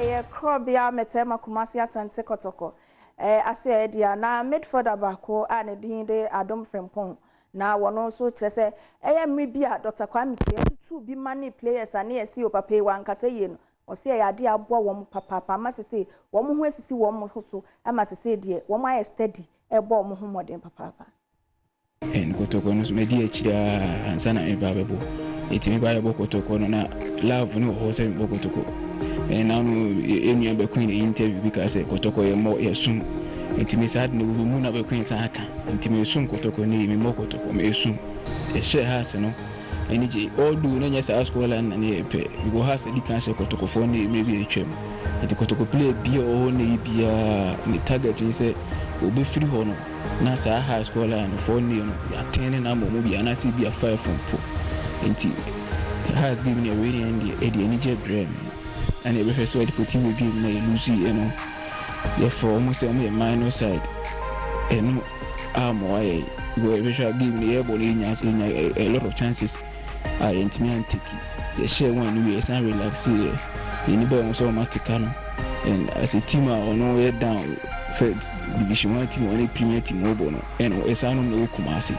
ye krobia metema Kumasi Asante Kotoko aso dia na midfielder bako a ne din de Adom Frempong na wono so kyerese mmiri bia Dr. Kwame tutu bi mani players ane esi opapa wa nkasa ye no ose ya de abo wo papa masese wo mo ho asisi wo mo so amasese de wo mo aye steady ebo mo ho modern papa en Kotoko no medi akira ansana e babebo etimi babebo Kotoko no na love no ho se Kotoko na no enua be queen interview because Kotoko ye mo yesum etimi sad no we mu na be queen sa aka etimi yesum Kotoko ni mi mo Kotoko me yesum e share house no eni je odu no nya sa school and na e pe we go house di kan share Kotoko for ni maybe e twem eti Kotoko play bia o na bia ni target ni say obi free ho no na sa high school and for ni no ya 10 na mo bia na si bia 5 from po enti has given me a way and the energy brain and it refers to the putting we give me Lucy, you know. Therefore, almost a minor side. And why we shall give me a lot of chances. I intimate take the share one way and relax here. Anybody also maticano. And as a team or no way down, first division 1 team or any premier team mobile and a son of no Kumasi.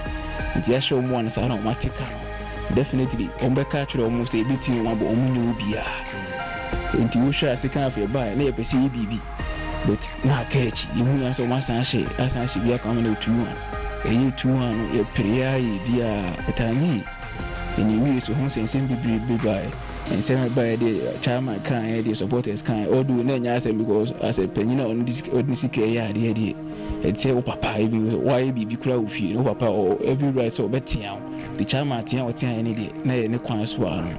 It is show one as I don't maticano. Definitely, Ombeka almost a bit in one, but Omunubia. Into you shall say kind of your buy, never see BB. But now catch you answer one sachet, as I should be a common 2-1. And you 2-1, a prayer via a tiny. And you use your home and send be by. And send by the chairman kind, the supporters kind, or do not answer because as a penina on this ordinary care, the idea. And say, oh, papa, why be crowd with you, no papa, or every right so betting. The chairman, any day, no, no,